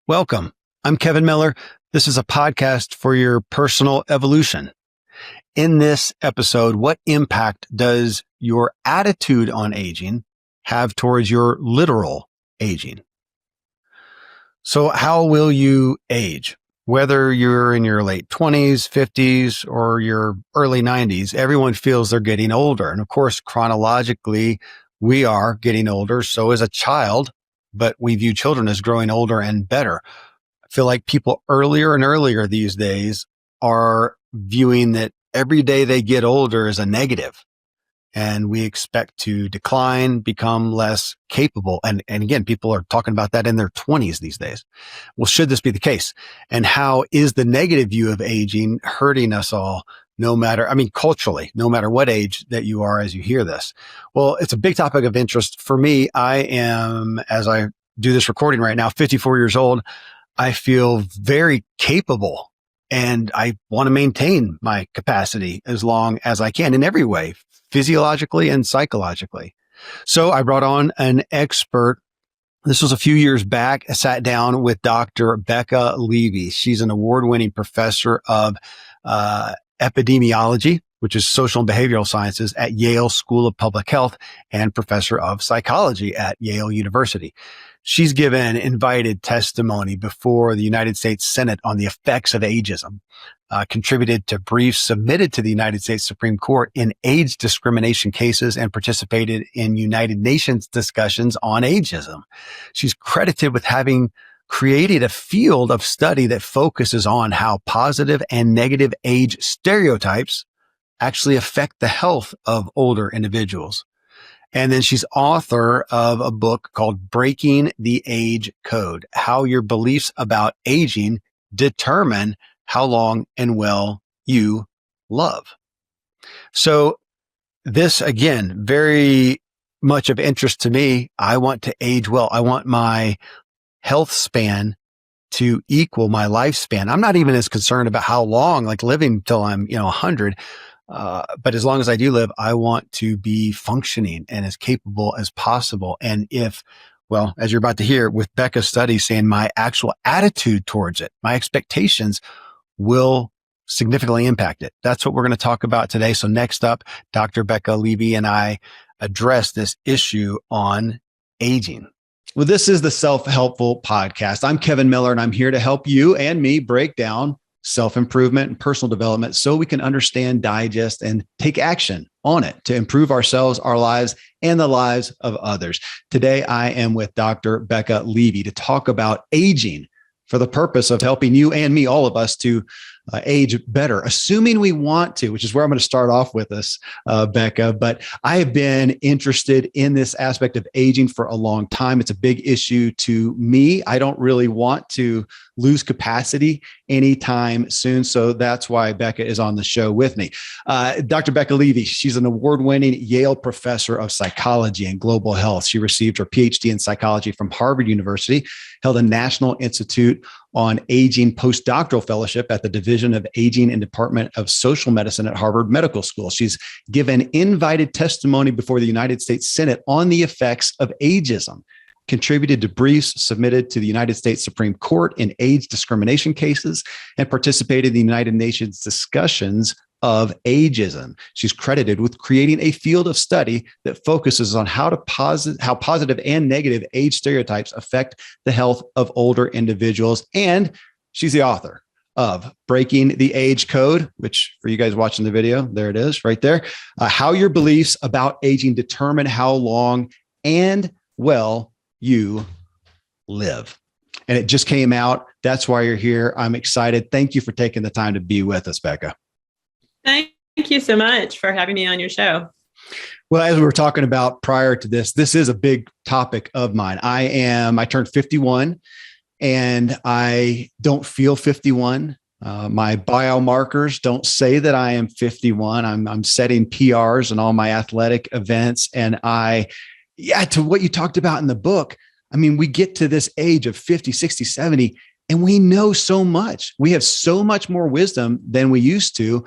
Welcome. I'm Kevin Miller. This is a podcast for your personal evolution. In this episode, what impact does your attitude on aging have towards your literal aging? So how will you age? Whether you're in your late 20s, 50s, or your early 90s, everyone feels they're getting older. And of course, chronologically, we are getting older. So is a child, but we view children as growing older and better. I feel like people earlier and earlier these days are viewing that every day they get older is a negative. And we expect to decline, become less capable. And again, people are talking about that in their 20s these days. Well, should this be the case? And how is the negative view of aging hurting us all, culturally, no matter what age that you are as you hear this? Well, it's a big topic of interest for me. I am, as I do this recording right now, 54 years old. I feel very capable and I want to maintain my capacity as long as I can in every way, physiologically and psychologically. So I brought on an expert. This was a few years back. I sat down with Dr. Becca Levy. She's an award-winning professor of epidemiology, which is social and behavioral sciences at Yale School of Public Health, and professor of psychology at Yale University. She's given invited testimony before the United States Senate on the effects of ageism, contributed to briefs submitted to the United States Supreme Court in age discrimination cases, and participated in United Nations discussions on ageism. She's credited with having created a field of study that focuses on how positive and negative age stereotypes actually affect the health of older individuals. And then she's author of a book called Breaking the Age Code: How Your Beliefs About Aging Determine How Long and Well You Love. So this, again, very much of interest to me. I want to age well. I want my health span to equal my lifespan. I'm not even as concerned about how long, like living till I'm, 100. But as long as I do live, I want to be functioning and as capable as possible. And as you're about to hear with Becca's study saying my actual attitude towards it, my expectations will significantly impact it. That's what we're going to talk about today. So next up, Dr. Becca Levy and I address this issue on aging. Well, this is the Self-Helpful Podcast. I'm Kevin Miller, and I'm here to help you and me break down self-improvement and personal development so we can understand, digest, and take action on it to improve ourselves, our lives, and the lives of others. Today, I am with Dr. Becca Levy to talk about aging for the purpose of helping you and me, all of us, to age better, assuming we want to, which is where I'm going to start off with this, Becca. But I have been interested in this aspect of aging for a long time. It's a big issue to me. I don't really want to lose capacity anytime soon. So that's why Becca is on the show with me. Dr. Becca Levy, she's an award-winning Yale professor of psychology and global health. She received her Ph.D. in psychology from Harvard University, held a National Institute on Aging postdoctoral fellowship at the Division of Aging and Department of Social Medicine at Harvard Medical School. She's given invited testimony before the United States Senate on the effects of ageism, contributed to briefs submitted to the United States Supreme Court in age discrimination cases, and participated in the United Nations discussions of ageism. She's credited with creating a field of study that focuses on how positive and negative age stereotypes affect the health of older individuals. And she's the author of Breaking the Age Code, which for you guys watching the video, there it is right there. How Your Beliefs About Aging Determine How Long and Well You Live. And it just came out. That's why you're here. I'm excited. Thank you for taking the time to be with us, Becca. Thank you so much for having me on your show. Well, as we were talking about prior to this is a big topic of mine. I turned 51 and I don't feel 51. My biomarkers don't say that I am 51. I'm setting PRs in all my athletic events. And to what you talked about in the book, we get to this age of 50, 60, 70, and we know so much. We have so much more wisdom than we used to.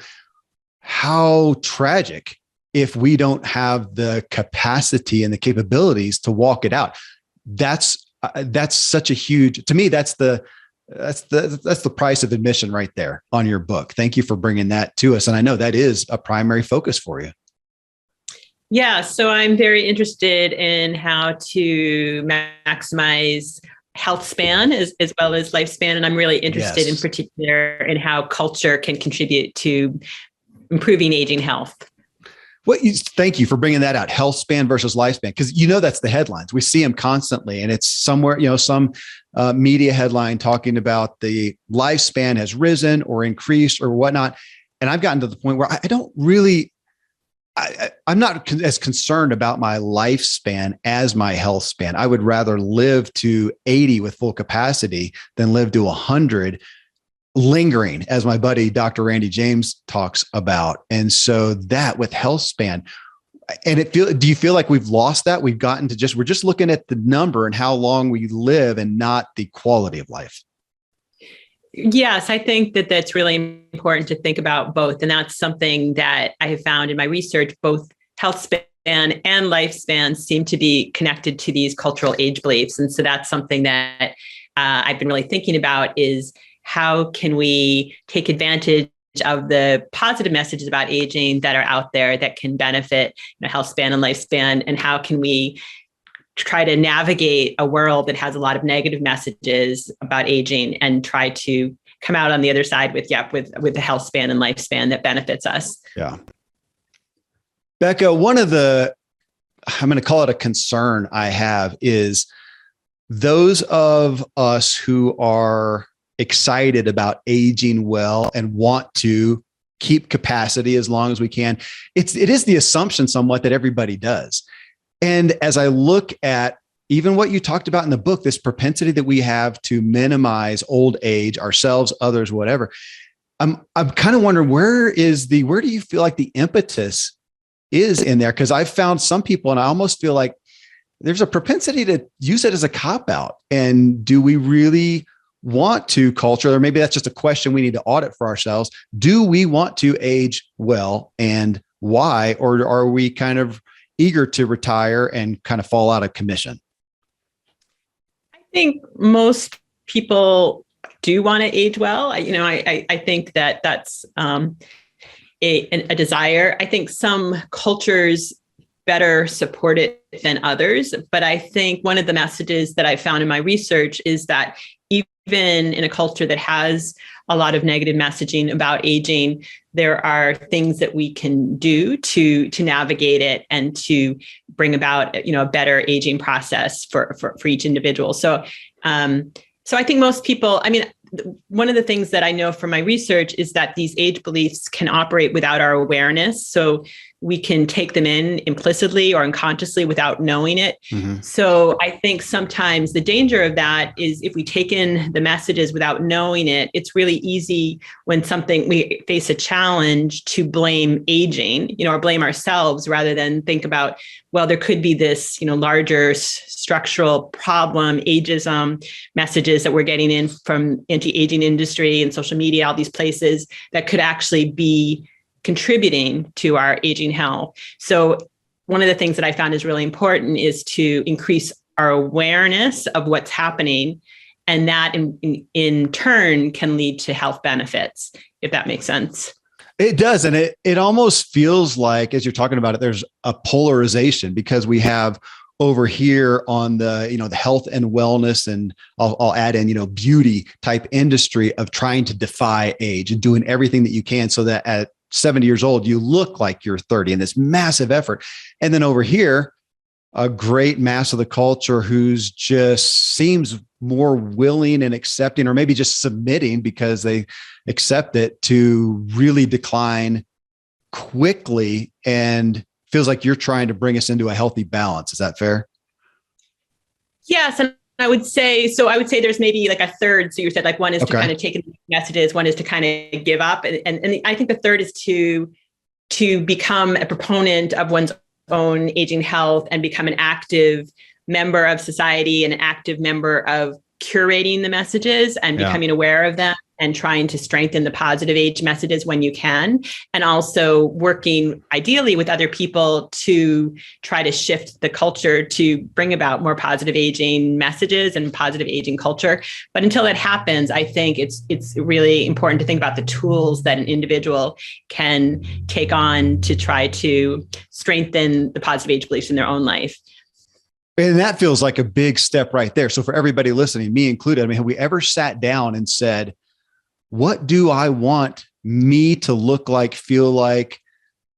How tragic if we don't have the capacity and the capabilities to walk it out. That's that's such a huge, to me, that's the price of admission right there on your book. Thank you for bringing that to us. And I know that is a primary focus for you. Yeah, so I'm very interested in how to maximize health span as well as lifespan. And I'm really interested in particular in how culture can contribute to improving aging health. Thank you for bringing that out. Health span versus lifespan, because that's the headlines. We see them constantly, and it's somewhere, some media headline talking about the lifespan has risen or increased or whatnot. And I've gotten to the point where I don't really, I'm not as concerned about my lifespan as my health span. I would rather live to 80 with full capacity than live to 100 lingering, as my buddy, Dr. Randy James, talks about. And so that with health span, and do you feel like we've lost that? We've gotten to we're just looking at the number and how long we live and not the quality of life. Yes, I think that that's really important to think about both. And that's something that I have found in my research. Both health span and lifespan seem to be connected to these cultural age beliefs. And so that's something that I've been really thinking about is how can we take advantage of the positive messages about aging that are out there that can benefit health span and lifespan, and how can we try to navigate a world that has a lot of negative messages about aging and try to come out on the other side with the health span and lifespan that benefits us. Yeah. Becca, one of I'm going to call it a concern I have is those of us who are excited about aging well and want to keep capacity as long as we can. It is the assumption somewhat that everybody does. And as I look at even what you talked about in the book, this propensity that we have to minimize old age, ourselves, others, whatever, I'm kind of wondering where do you feel like the impetus is in there? Because I've found some people, and I almost feel like there's a propensity to use it as a cop-out. And do we really want to culture, or maybe that's just a question we need to audit for ourselves. Do we want to age well, and why? Or are we kind of eager to retire and kind of fall out of commission? I think most people do want to age well. I think that that's a desire. I think some cultures better support it than others. But I think one of the messages that I found in my research is that even in a culture that has a lot of negative messaging about aging, there are things that we can do to navigate it and to bring about a better aging process for each individual. So I think most people, one of the things that I know from my research is that these age beliefs can operate without our awareness. So we can take them in implicitly or unconsciously without knowing it. Mm-hmm. So I think sometimes the danger of that is if we take in the messages without knowing it, it's really easy when we face a challenge to blame aging, or blame ourselves rather than think about, well, there could be this, larger structural problem, ageism messages that we're getting in from anti-aging industry and social media, all these places that could actually be contributing to our aging health. So one of the things that I found is really important is to increase our awareness of what's happening. And that in turn can lead to health benefits, if that makes sense. It does. And it almost feels like, as you're talking about it, there's a polarization because we have over here on the, the health and wellness, and I'll add in, beauty type industry of trying to defy age and doing everything that you can so that at 70 years old, you look like you're 30, and this massive effort. And then over here, a great mass of the culture who's just seems more willing and accepting, or maybe just submitting because they accept it, to really decline quickly, and feels like you're trying to bring us into a healthy balance. Is that fair? Yes. And I would say there's maybe like a third. So you said like one is to kind of take in messages, one is to kind of give up. And I think the third is to become a proponent of one's own aging health and become an active member of society, an active member of curating the messages and becoming aware of them and trying to strengthen the positive age messages when you can, and also working ideally with other people to try to shift the culture to bring about more positive aging messages and positive aging culture. But until that happens, I think it's really important to think about the tools that an individual can take on to try to strengthen the positive age beliefs in their own life. And that feels like a big step right there. So for everybody listening, me included, I mean, have we ever sat down and said, what do I want me to look like, feel like,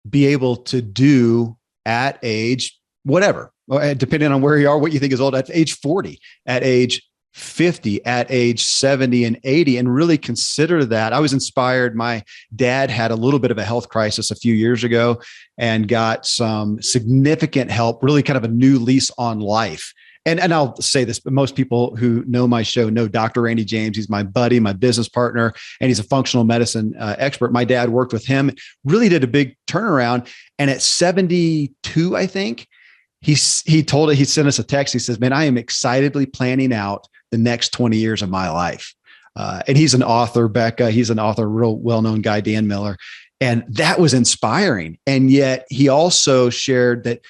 be able to do at age, whatever, depending on where you are, what you think is old, at age 40, at age 50, at age 70 and 80, and really consider that. I was inspired. My dad had a little bit of a health crisis a few years ago and got some significant help, really kind of a new lease on life. And I'll say this, but most people who know my show know Dr. Randy James. He's my buddy, my business partner, and he's a functional medicine expert. My dad worked with him, really did a big turnaround. And at 72, I think, he sent us a text. He says, man, I am excitedly planning out the next 20 years of my life. And he's an author, Becca. He's an author, real well-known guy, Dan Miller. And that was inspiring. And yet he also shared that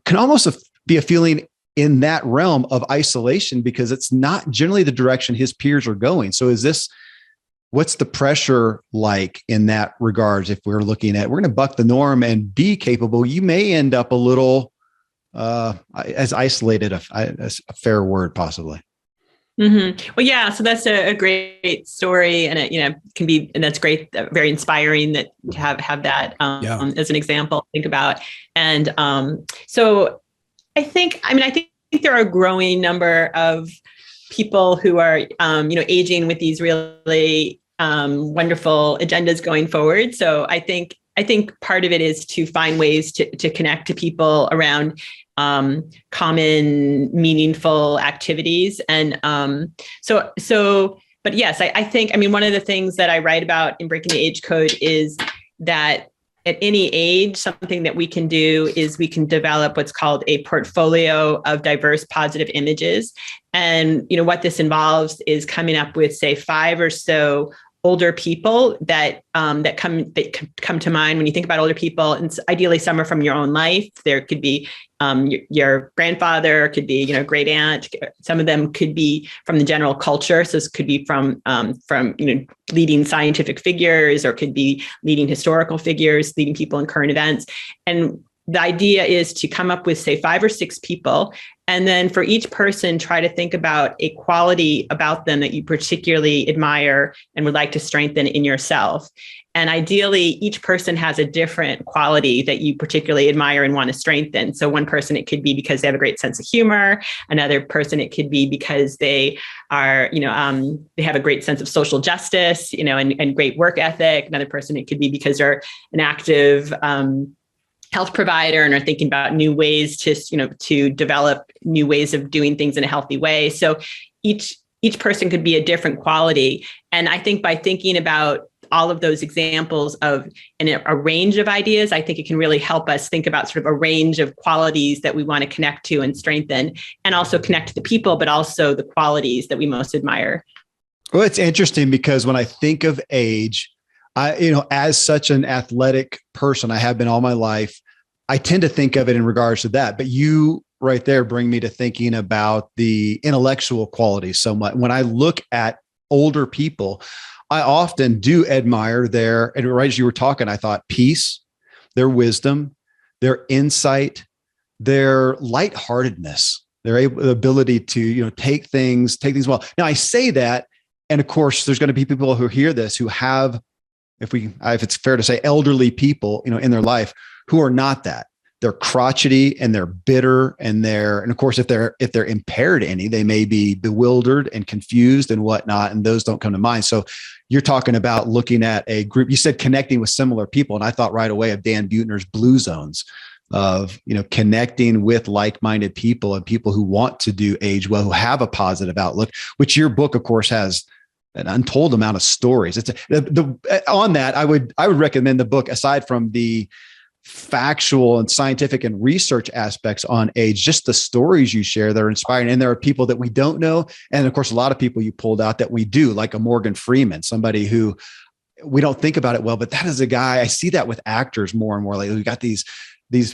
can almost be a feeling in that realm of isolation because it's not generally the direction his peers are going. So what's the pressure like in that regards? If we're looking at, we're going to buck the norm and be capable, you may end up a little as isolated, a fair word, possibly. Mm-hmm. Well, yeah. So that's a great story, and it can be, and that's great, very inspiring that to have that as an example to think about. And so I think there are a growing number of people who are aging with these really wonderful agendas going forward. So I think part of it is to find ways to connect to people around common, meaningful activities. And but yes, I think one of the things that I write about in Breaking the Age Code is that at any age, something that we can do is we can develop what's called a portfolio of diverse positive images. And what this involves is coming up with, say, 5 or so older people that come to mind when you think about older people. And ideally, some are from your own life. There could be your grandfather, could be great aunt. Some of them could be from the general culture. So this could be from leading scientific figures, or could be leading historical figures, leading people in current events. And the idea is to come up with, say, 5 or 6 people, and then for each person, try to think about a quality about them that you particularly admire and would like to strengthen in yourself. And ideally, each person has a different quality that you particularly admire and want to strengthen. So one person, it could be because they have a great sense of humor. Another person, it could be because they are, they have a great sense of social justice, and great work ethic. Another person, it could be because they're an active health provider and are thinking about new ways to develop new ways of doing things in a healthy way. So each person could be a different quality. And I think by thinking about all of those examples of a range of ideas, I think it can really help us think about sort of a range of qualities that we want to connect to and strengthen, and also connect to the people, but also the qualities that we most admire. Well, it's interesting because when I think of age, as such an athletic person, I have been all my life, I tend to think of it in regards to that. But you right there bring me to thinking about the intellectual qualities so much. When I look at older people, I often do admire and right as you were talking, I thought peace, their wisdom, their insight, their lightheartedness, their ability to, take things well. Now I say that, and of course, there's going to be people who hear this who have, if it's fair to say, elderly people, in their life who are not that. They're crotchety and they're bitter and of course, if they're impaired any, they may be bewildered and confused and whatnot. And those don't come to mind. So you're talking about looking at a group, you said connecting with similar people. And I thought right away of Dan Buettner's Blue Zones of, connecting with like-minded people and people who want to do age well, who have a positive outlook, which your book, of course, has an untold amount of stories. On that, I would recommend the book, aside from the factual and scientific and research aspects on age, just the stories you share that are inspiring. And there are people that we don't know. And of course, a lot of people you pulled out that we do, like a Morgan Freeman, somebody who we don't think about it well, but that is a guy, I see that with actors more and more lately. We've got these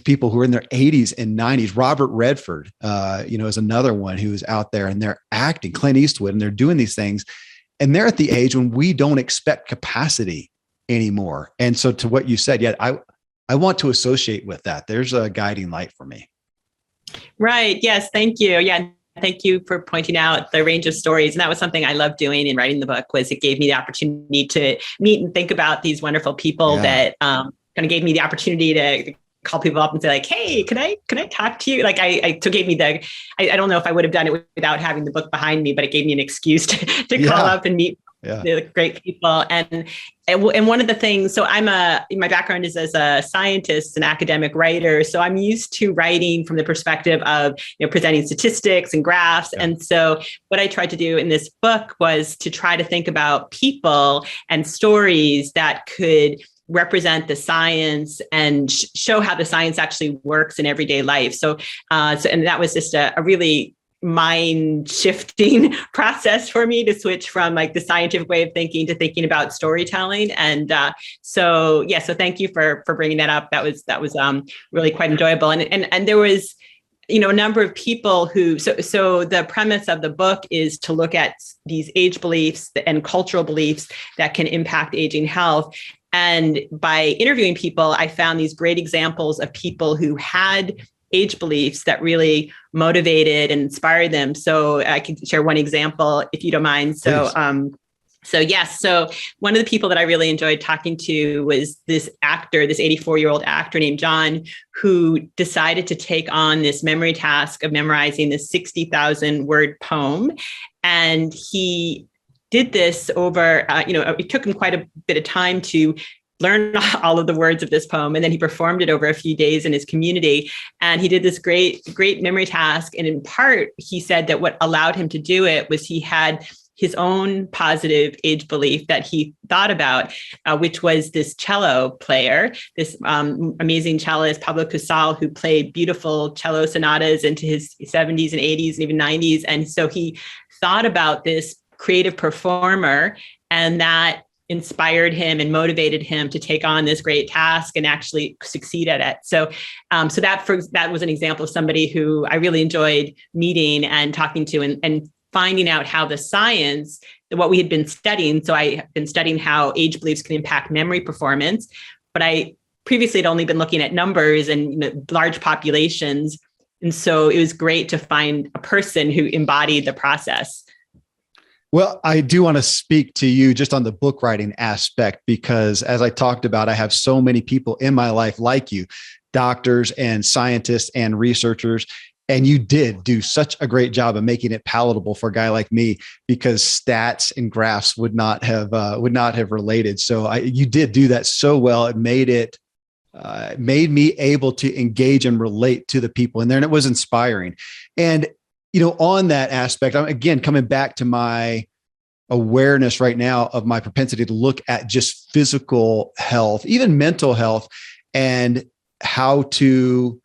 people who are in their 80s and 90s. Robert Redford, is another one who's out there and they're acting, Clint Eastwood, and they're doing these things. And they're at the age when we don't expect capacity anymore. And so to what you said, I want to associate with that. There's a guiding light for me. Right. Yes. Thank you. Yeah. Thank you for pointing out the range of stories. And that was something I loved doing in writing the book, was it gave me the opportunity to meet and think about these wonderful people that kind of gave me the opportunity to call people up and say like, hey, can I talk to you? Like I don't know if I would have done it without having the book behind me, but it gave me an excuse to call up and meet the great people. And one of the things, so my background is as a scientist, an academic writer. So I'm used to writing from the perspective of, presenting statistics and graphs. Yeah. And so what I tried to do in this book was to try to think about people and stories that could represent the science and show how the science actually works in everyday life. So and that was just a really mind shifting process for me to switch from like the scientific way of thinking to thinking about storytelling. And so thank you for bringing that up. That was really quite enjoyable. And there was, a number of people who, so the premise of the book is to look at these age beliefs and cultural beliefs that can impact aging health. And by interviewing people, I found these great examples of people who had age beliefs that really motivated and inspired them. So I can share one example, if you don't mind. So, So one of the people that I really enjoyed talking to was this actor, this 84-year-old actor named John, who decided to take on this memory task of memorizing this 60,000 word poem. And he did this over, it took him quite a bit of time to learn all of the words of this poem. And then he performed it over a few days in his community. And he did this great memory task. And in part, he said that what allowed him to do it was he had his own positive age belief that he thought about, which was this cello player, this amazing cellist, Pablo Casal, who played beautiful cello sonatas into his 70s and 80s and even 90s. And so he thought about this creative performer, and that inspired him and motivated him to take on this great task and actually succeed at it. So, that was an example of somebody who I really enjoyed meeting and talking to, and finding out how the science, what we had been studying. So I have been studying how age beliefs can impact memory performance, but I previously had only been looking at numbers and large populations. And so it was great to find a person who embodied the process. Well, I do want to speak to you just on the book writing aspect, because as I talked about, I have so many people in my life like you, doctors and scientists and researchers. And you did do such a great job of making it palatable for a guy like me, because stats and graphs would not have related. So you did do that so well. It made me able to engage and relate to the people in there, and it was inspiring. And on that aspect, I'm again coming back to my awareness right now of my propensity to look at just physical health, even mental health, and how to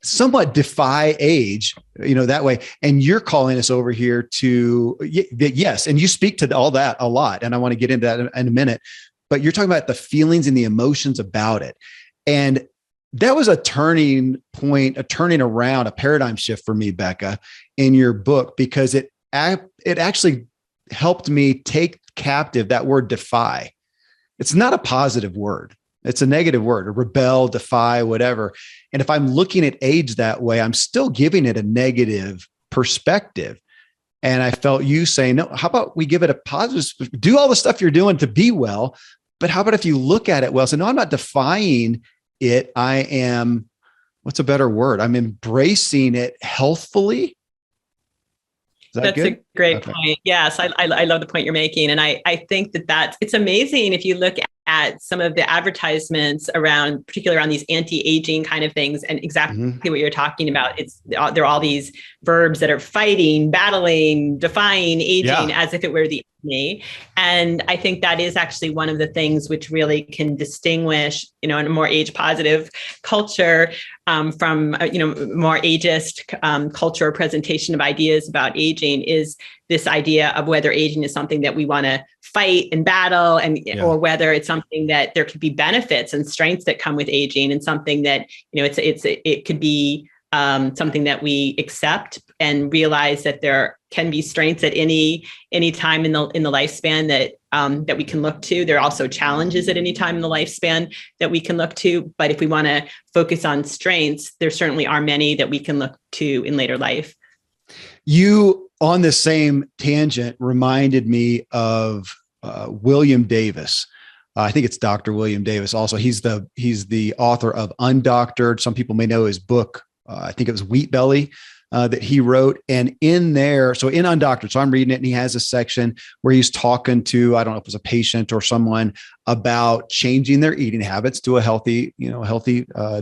somewhat defy age, that way. And you're calling us over here to, yes. And you speak to all that a lot. And I want to get into that in a minute, but you're talking about the feelings and the emotions about it. And that was a turning point, a turning around, a paradigm shift for me, Becca, in your book, because it actually helped me take captive that word defy. It's not a positive word. It's a negative word, rebel, defy, whatever. And if I'm looking at age that way, I'm still giving it a negative perspective. And I felt you saying, no, how about we give it a positive, do all the stuff you're doing to be well, but how about if you look at it well? So no, I'm not defying it. I am, what's a better word? I'm embracing it healthfully. That's good? A great point. Yes, I love the point you're making. And I think it's amazing if you look at some of the advertisements particularly around these anti-aging kind of things, and exactly what you're talking about. There are all these verbs that are fighting, battling, defying aging, as if it were the me. And I think that is actually one of the things which really can distinguish, in a more age positive culture from, more ageist culture or presentation of ideas about aging, is this idea of whether aging is something that we want to fight and battle, and or whether it's something that there could be benefits and strengths that come with aging, and something that, it could be something that we accept and realize that there can be strengths at any time in the lifespan that we can look to. There are also challenges at any time in the lifespan that we can look to. But if we want to focus on strengths, there certainly are many that we can look to in later life. You, on the same tangent, reminded me of William Davis. I think it's Dr. William Davis. Also, he's the author of Undoctored. Some people may know his book. I think it was Wheat Belly that he wrote. And in there, so in Undoctored, so I'm reading it, and he has a section where he's talking to, I don't know if it was a patient or someone, about changing their eating habits to a healthy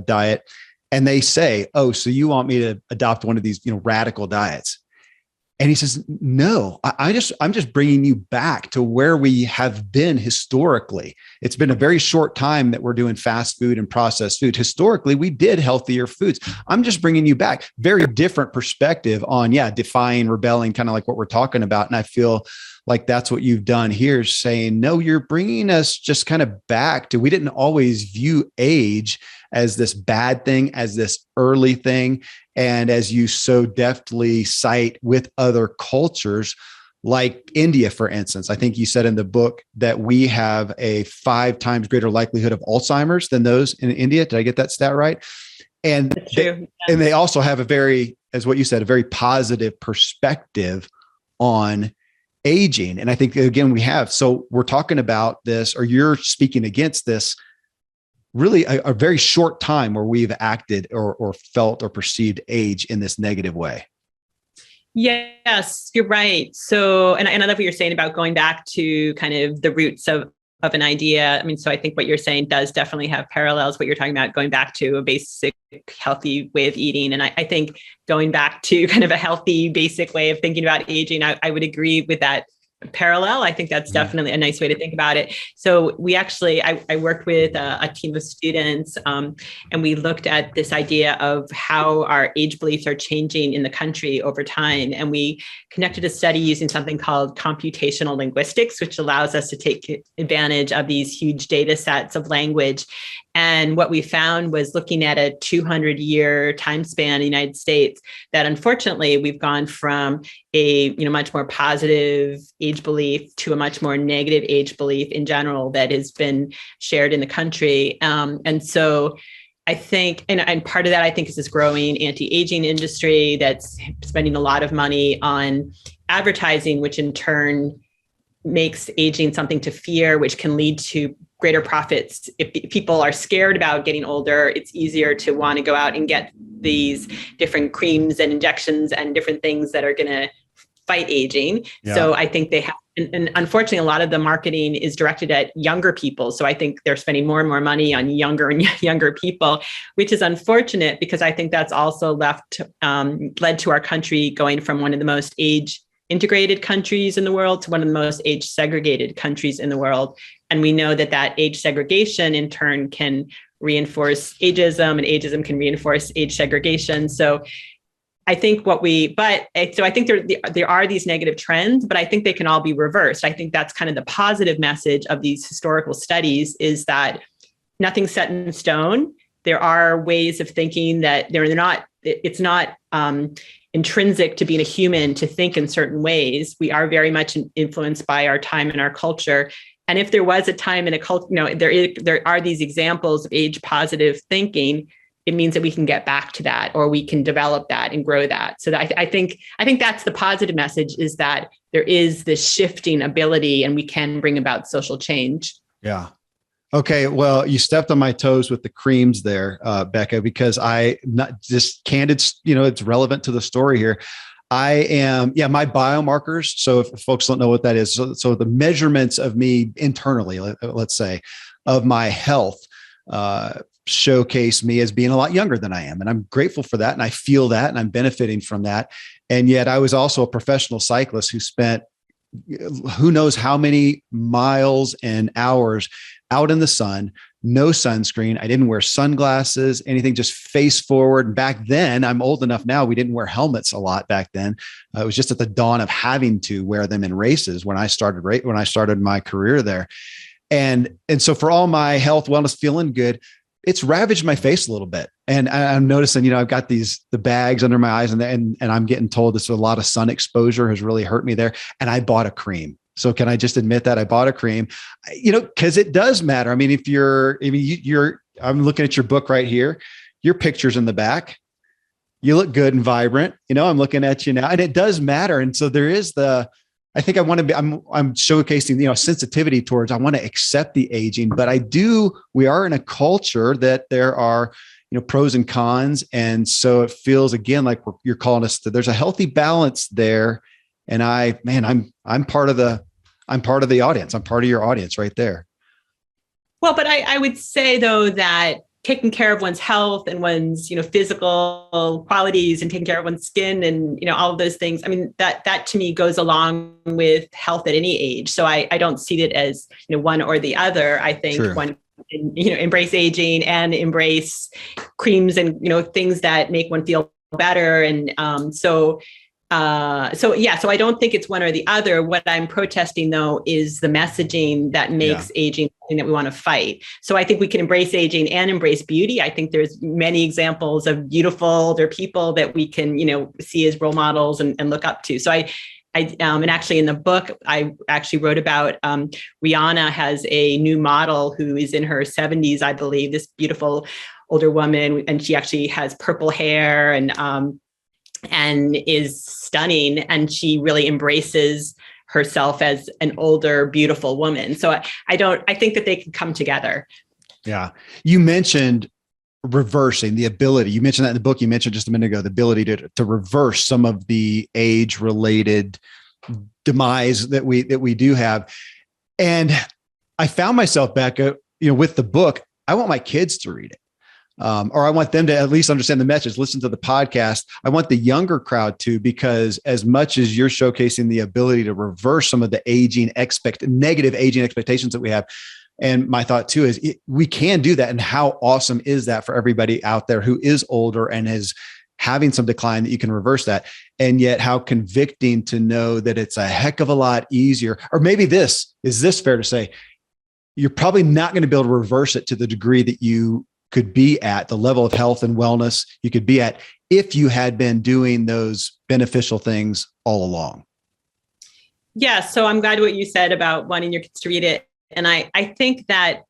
diet. And they say, "Oh, so you want me to adopt one of these, radical diets?" And he says, "No, I'm just bringing you back to where we have been historically. It's been a very short time that we're doing fast food and processed food. Historically, we did healthier foods. I'm just bringing you back." Very different perspective on, defying, rebelling, kind of like what we're talking about. And I feel like that's what you've done here, saying, no, you're bringing us just kind of back to, we didn't always view age as this bad thing, as this early thing. And as you so deftly cite with other cultures, like India, for instance, I think you said in the book that we have a 5 times greater likelihood of Alzheimer's than those in India. Did I get that stat right? And they also have a very, as what you said, a very positive perspective on aging. And I think, again, so we're talking about this, or you're speaking against this, really a very short time where we've acted or felt or perceived age in this negative way. Yes, you're right. So, and I love what you're saying about going back to kind of the roots of an idea. I mean, so I think what you're saying does definitely have parallels. What you're talking about, going back to a basic healthy way of eating. And I think going back to kind of a healthy, basic way of thinking about aging, I would agree with that parallel. I think that's definitely a nice way to think about it. So we actually, I worked with a team of students, and we looked at this idea of how our age beliefs are changing in the country over time. And we conducted a study using something called computational linguistics, which allows us to take advantage of these huge data sets of language. And what we found was, looking at a 200-year time span in the United States, that unfortunately we've gone from a much more positive age belief to a much more negative age belief in general that has been shared in the country. And so I think, and part of that, I think, is this growing anti-aging industry that's spending a lot of money on advertising, which in turn makes aging something to fear, which can lead to greater profits. If people are scared about getting older, it's easier to want to go out and get these different creams and injections and different things that are going to fight aging. Yeah. So I think they have, and unfortunately, a lot of the marketing is directed at younger people. So I think they're spending more and more money on younger and younger people, which is unfortunate, because I think that's also led to our country going from one of the most age integrated countries in the world to one of the most age segregated countries in the world. And we know that age segregation in turn can reinforce ageism, and ageism can reinforce age segregation. So I think so I think there are these negative trends, but I think they can all be reversed. I think that's kind of the positive message of these historical studies, is that nothing's set in stone. There are ways of thinking that it's not intrinsic to being a human to think in certain ways. We are very much influenced by our time and our culture. And if there was a time in a culture, there are these examples of age positive thinking, it means that we can get back to that, or we can develop that and grow that. So that I think that's the positive message, is that there is this shifting ability and we can bring about social change. Yeah. Okay. Well, you stepped on my toes with the creams there, Becca, because I, not just candid, it's relevant to the story here. I am, my biomarkers. So if folks don't know what that is, so the measurements of me internally, let's say, of my health, showcase me as being a lot younger than I am. And I'm grateful for that. And I feel that, and I'm benefiting from that. And yet I was also a professional cyclist who spent who knows how many miles and hours out in the sun, no sunscreen. I didn't wear sunglasses, anything, just face forward. Back then, I'm old enough now, we didn't wear helmets a lot back then. It was just at the dawn of having to wear them in races when I started my career there. And so for all my health, wellness, feeling good, it's ravaged my face a little bit. And I'm noticing, I've got the bags under my eyes and I'm getting told this, a lot of sun exposure has really hurt me there. And I bought a cream. So can I just admit that I bought a cream, cause it does matter. I mean, I'm looking at your book right here, your picture's in the back, you look good and vibrant, I'm looking at you now, and it does matter. And so there is I think I'm showcasing, sensitivity towards, I want to accept the aging, but we are in a culture that there are, pros and cons. And so it feels again, like you're calling us there's a healthy balance there. And I'm part of the audience. I'm part of your audience right there. Well, but I would say though that taking care of one's health and one's, physical qualities and taking care of one's skin and, all of those things. I mean, that to me goes along with health at any age. So I don't see it as, one or the other. I think True. One, embrace aging and embrace creams and, things that make one feel better. And so I don't think it's one or the other. What I'm protesting though is the messaging that makes aging something that we want to fight. So I think we can embrace aging and embrace beauty. I think there's many examples of beautiful older people that we can, see as role models and look up to. So and actually in the book, I actually wrote about Rihanna has a new model who is in her 70s, I believe, this beautiful older woman, and she actually has purple hair and is stunning. And she really embraces herself as an older, beautiful woman. So I think that they can come together. Yeah. You mentioned reversing the ability. You mentioned that in the book, you mentioned just a minute ago, the ability to reverse some of the age related demise that we do have. And I found myself, Becca, with the book, I want my kids to read it. Or I want them to at least understand the message, listen to the podcast. I want the younger crowd to, because as much as you're showcasing the ability to reverse some of the negative aging expectations that we have. And my thought too is we can do that. And how awesome is that for everybody out there who is older and is having some decline, that you can reverse that. And yet how convicting to know that it's a heck of a lot easier. Or maybe is this fair to say? You're probably not going to be able to reverse it to the degree that you could be at, the level of health and wellness you could be at, if you had been doing those beneficial things all along. Yeah. So I'm glad what you said about wanting your kids to read it. And I think that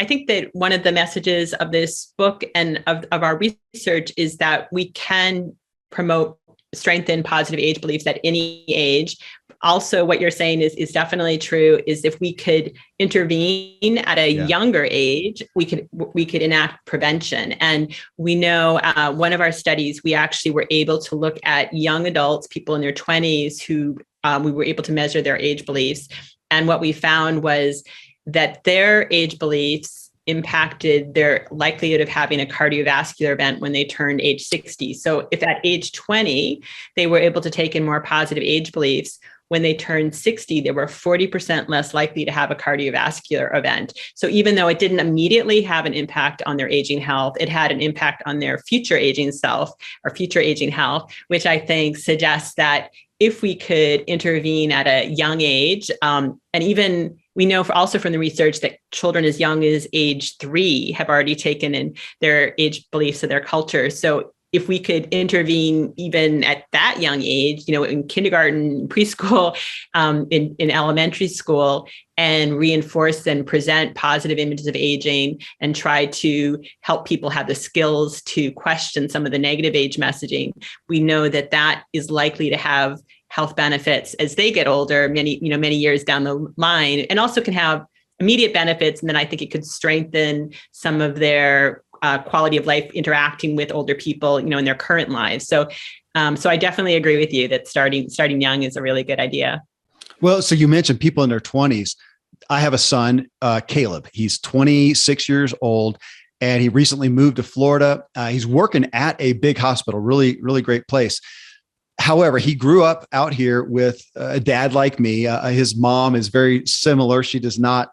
one of the messages of this book and of our research is that we can promote, strengthen positive age beliefs at any age. Also, what you're saying is definitely true, is if we could intervene at a younger age, we could enact prevention. And we know one of our studies, we actually were able to look at young adults, people in their 20s, who we were able to measure their age beliefs. And what we found was that their age beliefs impacted their likelihood of having a cardiovascular event when they turned age 60. So if at age 20, they were able to take in more positive age beliefs, when they turned 60, they were 40% less likely to have a cardiovascular event. So even though it didn't immediately have an impact on their aging health, it had an impact on their future aging self or future aging health, which I think suggests that if we could intervene at a young age, and even we know also from the research that children as young as age 3 have already taken in their age beliefs of their culture. So if we could intervene even at that young age, in kindergarten, preschool, in elementary school, and reinforce and present positive images of aging and try to help people have the skills to question some of the negative age messaging, we know that is likely to have health benefits as they get older, many years down the line, and also can have immediate benefits. And then I think it could strengthen some of their quality of life interacting with older people, in their current lives. So I definitely agree with you that starting young is a really good idea. Well, so you mentioned people in their 20s. I have a son, Caleb. He's 26 years old, and he recently moved to Florida. He's working at a big hospital, really, really great place. However, he grew up out here with a dad like me. His mom is very similar. She does not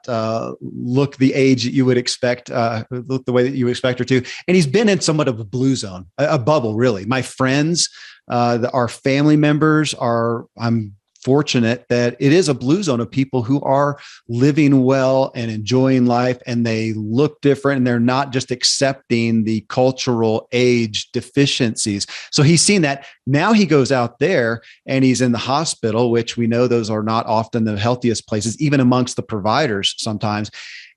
look the age that you would expect, look the way that you expect her to. And he's been in somewhat of a blue zone, a bubble, really. My friends, our family members I'm fortunate that it is a blue zone of people who are living well and enjoying life, and they look different, and they're not just accepting the cultural age deficiencies. So he's seen that. Now he goes out there and he's in the hospital, which we know those are not often the healthiest places, even amongst the providers sometimes.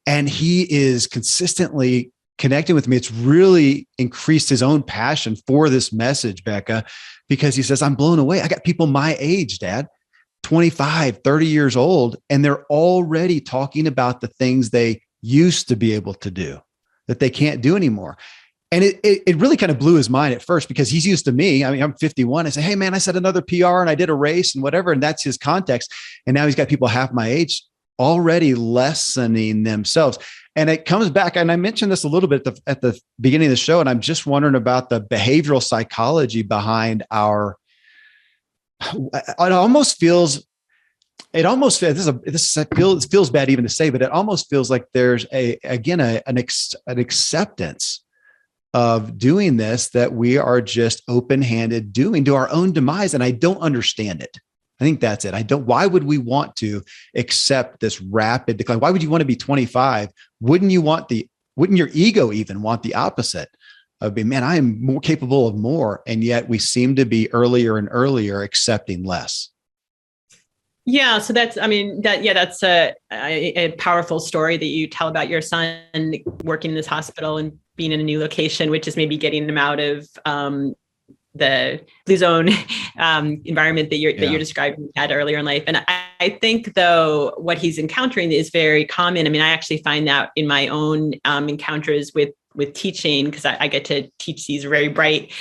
And he is consistently connecting with me. It's really increased his own passion for this message, Becca, because he says, I'm blown away. I got people my age, Dad, 25, 30 years old, and they're already talking about the things they used to be able to do that they can't do anymore. And it really kind of blew his mind at first, because he's used to me. I mean, I'm 51. I say, hey, man, I set another PR and I did a race and whatever. And that's his context. And now he's got people half my age already lessening themselves. And it comes back. And I mentioned this a little bit at the beginning of the show. And I'm just wondering about the behavioral psychology behind it feels bad even to say, but it almost feels like there's an acceptance of doing this, that we are just open-handed doing to our own demise. And I don't understand it. I think that's it. Why would we want to accept this rapid decline? Why would you want to be 25? Wouldn't your ego even want the opposite? Of being, man, I am more capable of more. And yet we seem to be earlier and earlier accepting less. Yeah. So that's a powerful story that you tell about your son working in this hospital and being in a new location, which is maybe getting them out of the blue zone environment that you're describing had earlier in life. And I think, though, what he's encountering is very common. I mean, I actually find that in my own encounters with teaching, because I get to teach these very bright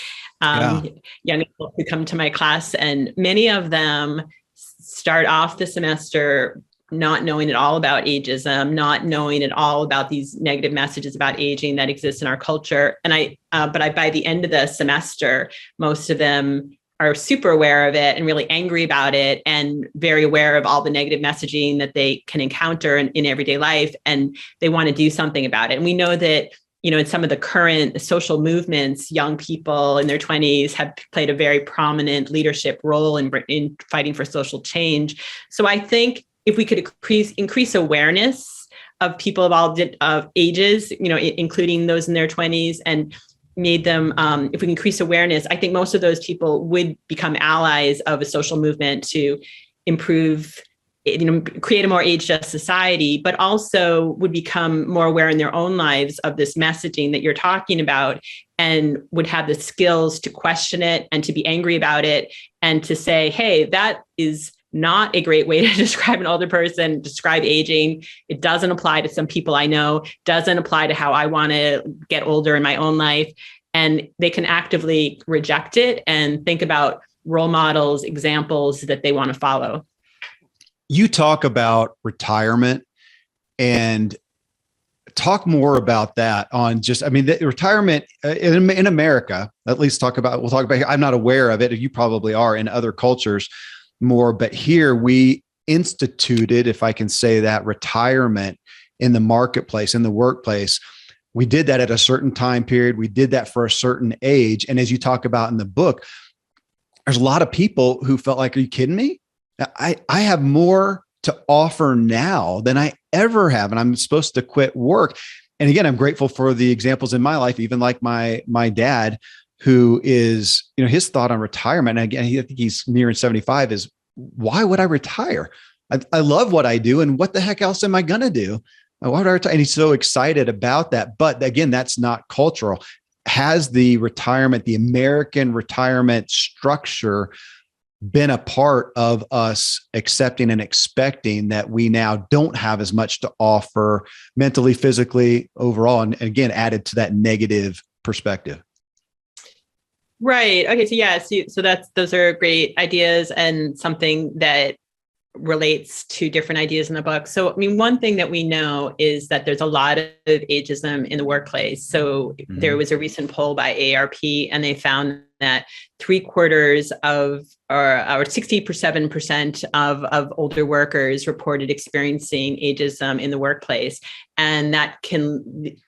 young people who come to my class, and many of them start off the semester not knowing at all about ageism, not knowing at all about these negative messages about aging that exist in our culture. And by the end of the semester, most of them are super aware of it and really angry about it, and very aware of all the negative messaging that they can encounter in everyday life. And they want to do something about it. And we know that, in some of the current social movements, young people in their 20s have played a very prominent leadership role in fighting for social change. So I think if we could increase awareness of people of all ages, including those in their 20s, and made them, if we increase awareness, I think most of those people would become allies of a social movement to improve, create a more age-just society, but also would become more aware in their own lives of this messaging that you're talking about, and would have the skills to question it and to be angry about it, and to say, hey, that is not a great way to describe an older person, describe aging. It doesn't apply to some people I know, doesn't apply to how I want to get older in my own life. And they can actively reject it and think about role models, examples that they want to follow. You talk about retirement, and talk more about that the retirement in America, we'll talk about, I'm not aware of it. You probably are in other cultures more, but here we instituted, if I can say that, retirement in the marketplace, in the workplace. We did that at a certain time period. We did that for a certain age. And as you talk about in the book, there's a lot of people who felt like, are you kidding me? I have more to offer now than I ever have. And I'm supposed to quit work. And again, I'm grateful for the examples in my life, even like my dad, who is, his thought on retirement. And again, I think he's nearing 75, is why would I retire? I love what I do. And what the heck else am I going to do? Why would I retire? And he's so excited about that. But again, that's not cultural. Has the American retirement structure been a part of us accepting and expecting that we now don't have as much to offer mentally, physically, overall, and again, added to that negative perspective? Right. Okay. So those are great ideas, and something that relates to different ideas in the book. So, one thing that we know is that there's a lot of ageism in the workplace. So there was a recent poll by AARP, and they found that 3/4 of, or 67% of older workers reported experiencing ageism in the workplace. And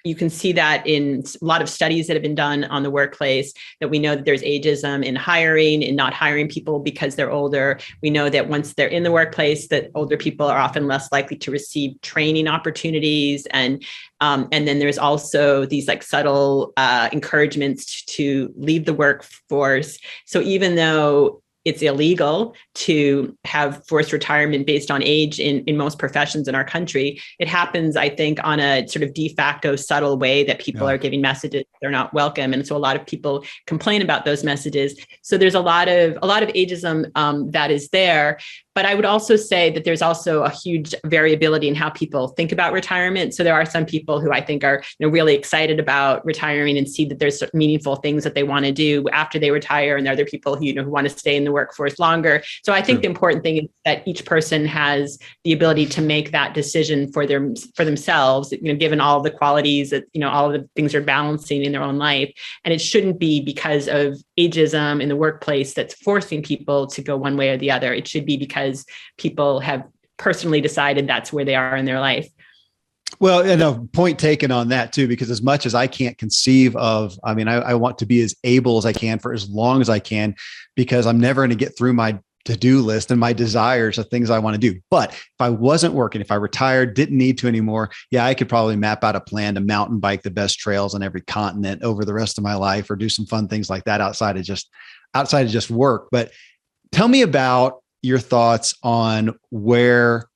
you can see that in a lot of studies that have been done on the workplace, that we know that there's ageism in hiring, in not hiring people because they're older. We know that once they're in the workplace, that older people are often less likely to receive training opportunities. And then there's also these like subtle encouragements to leave the workforce. So even though it's illegal to have forced retirement based on age in most professions in our country, it happens, I think, on a sort of de facto subtle way that people are giving messages they're not welcome. And so a lot of people complain about those messages. So there's a lot of ageism that is there. But I would also say that there's also a huge variability in how people think about retirement. So there are some people who I think are really excited about retiring and see that there's meaningful things that they want to do after they retire. And there are other people who, who want to stay in the workforce longer. So I think the important thing is that each person has the ability to make that decision for themselves, given all the qualities that, all of the things are balancing in their own life. And it shouldn't be because of ageism in the workplace that's forcing people to go one way or the other. It should be because people have personally decided that's where they are in their life. Well, and a point taken on that too, because as much as I can't conceive of, I want to be as able as I can for as long as I can, because I'm never going to get through my to-do list and my desires of things I want to do. But if I wasn't working, if I retired, didn't need to anymore, I could probably map out a plan to mountain bike the best trails on every continent over the rest of my life, or do some fun things like that outside of just work. But tell me about your thoughts on where,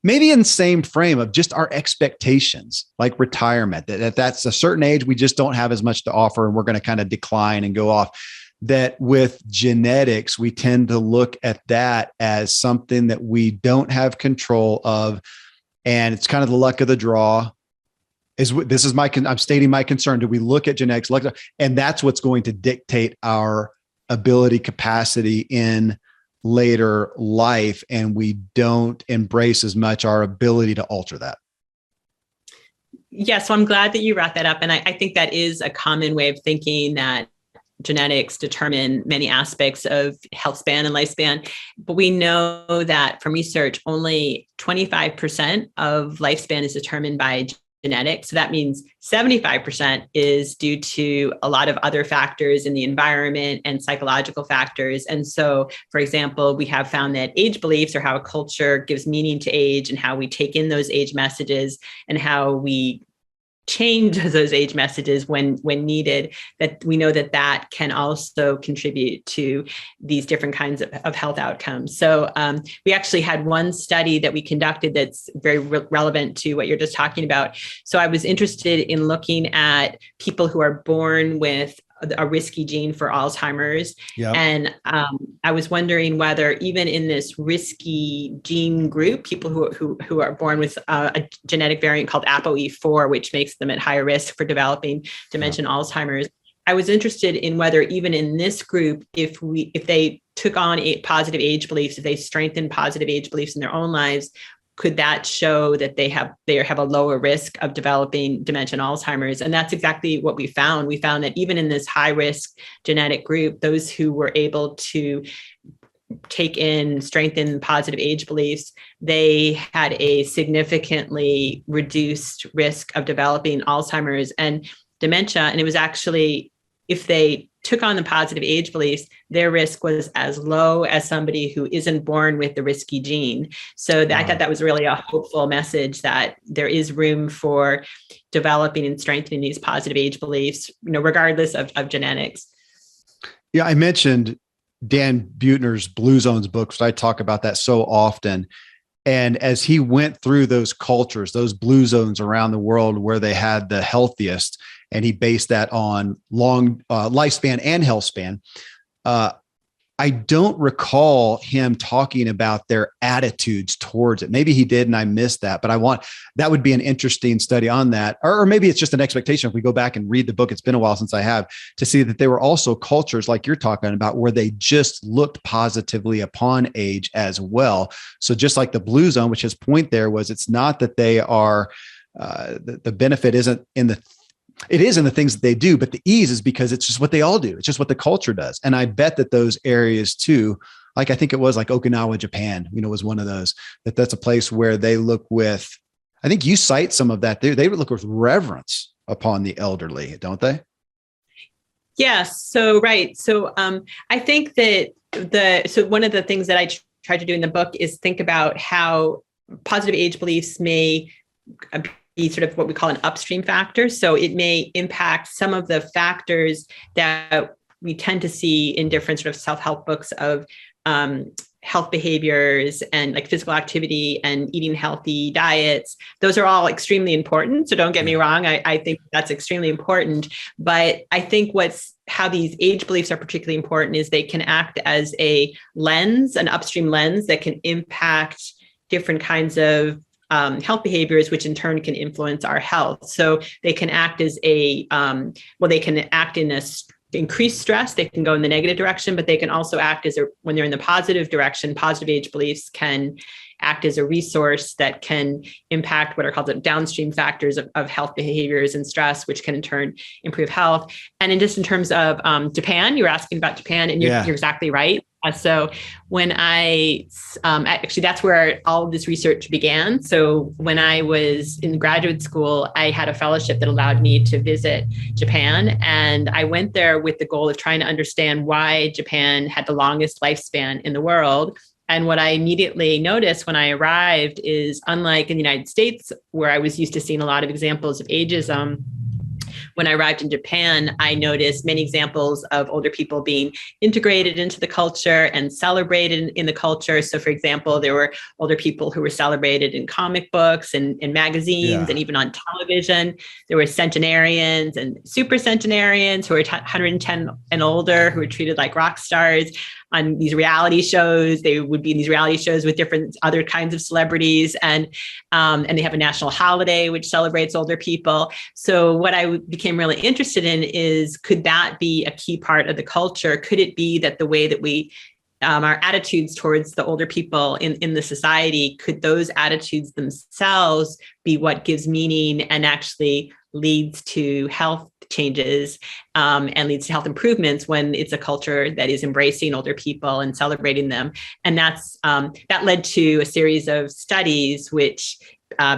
maybe in the same frame of just our expectations, like retirement, that's a certain age, we just don't have as much to offer and we're going to kind of decline and go off. That with genetics, we tend to look at that as something that we don't have control of. And it's kind of the luck of the draw. I'm stating my concern. Do we look at genetics, and that's what's going to dictate our ability, capacity in later life, and we don't embrace as much our ability to alter that? Yeah, so I'm glad that you brought that up. And I think that is a common way of thinking, that genetics determine many aspects of health span and lifespan. But we know that from research, only 25% of lifespan is determined by genetics. So that means 75% is due to a lot of other factors in the environment and psychological factors. And so, for example, we have found that age beliefs, or how a culture gives meaning to age and how we take in those age messages and how we change those age messages when needed, that we know that can also contribute to these different kinds of health outcomes. So we actually had one study that we conducted that's very relevant to what you're just talking about. So I was interested in looking at people who are born with a risky gene for Alzheimer's. Yep. And I was wondering whether even in this risky gene group, people who are born with a genetic variant called ApoE4, which makes them at higher risk for developing dementia and Alzheimer's, I was interested in whether even in this group, if they took on positive age beliefs, if they strengthened positive age beliefs in their own lives, could that show that they have a lower risk of developing dementia and Alzheimer's? And that's exactly what we found. We found that even in this high risk genetic group, those who were able to strengthen positive age beliefs, they had a significantly reduced risk of developing Alzheimer's and dementia. And it was actually, if they took on the positive age beliefs, their risk was as low as somebody who isn't born with the risky gene. So I thought that was really a hopeful message, that there is room for developing and strengthening these positive age beliefs, regardless of genetics. Yeah, I mentioned Dan Buettner's Blue Zones books. I talk about that so often. And as he went through those cultures, those blue zones around the world where they had the healthiest, and he based that on long lifespan and health span, I don't recall him talking about their attitudes towards it. Maybe he did, and I missed that. But that would be an interesting study on that. Or maybe it's just an expectation. If we go back and read the book, it's been a while since I have, to see that there were also cultures like you're talking about where they just looked positively upon age as well. So just like the Blue Zone, which his point there was, it's not that they are, the benefit isn't in the It is in the things that they do, but the ease is because it's just what they all do. It's just what the culture does. And I bet that those areas too, like I think it was like Okinawa, Japan, was one of those, that's a place where they look with, I think you cite some of that. They would look with reverence upon the elderly, don't they? Yes. So, right. So I think that so one of the things that I tried to do in the book is think about how positive age beliefs may be sort of what we call an upstream factor. So it may impact some of the factors that we tend to see in different sort of self-help books of health behaviors and like physical activity and eating healthy diets. Those are all extremely important. So don't get me wrong. I think that's extremely important. But I think how these age beliefs are particularly important is they can act as a lens, an upstream lens that can impact different kinds of health behaviors, which in turn can influence our health. So they can act as they can act in a increased stress. They can go in the negative direction, but they can also act when they're in the positive direction. Positive age beliefs can act as a resource that can impact what are called the downstream factors of health behaviors and stress, which can in turn improve health. And in terms of Japan, you were asking about Japan, and you're exactly right. So when actually that's where all of this research began. So when I was in graduate school, I had a fellowship that allowed me to visit Japan. And I went there with the goal of trying to understand why Japan had the longest lifespan in the world. And what I immediately noticed when I arrived is, unlike in the United States, where I was used to seeing a lot of examples of ageism, when I arrived in Japan, I noticed many examples of older people being integrated into the culture and celebrated in the culture. So, for example, there were older people who were celebrated in comic books and in magazines and even on television. There were centenarians and super centenarians who were 110 and older, who were treated like rock stars on these reality shows. They would be in these reality shows with different other kinds of celebrities, and they have a national holiday which celebrates older people. So what I became really interested in is, could that be a key part of the culture? Could it be that the way that we our attitudes towards the older people in the society, could those attitudes themselves be what gives meaning and actually leads to health changes and leads to health improvements when it's a culture that is embracing older people and celebrating them? And that led to a series of studies which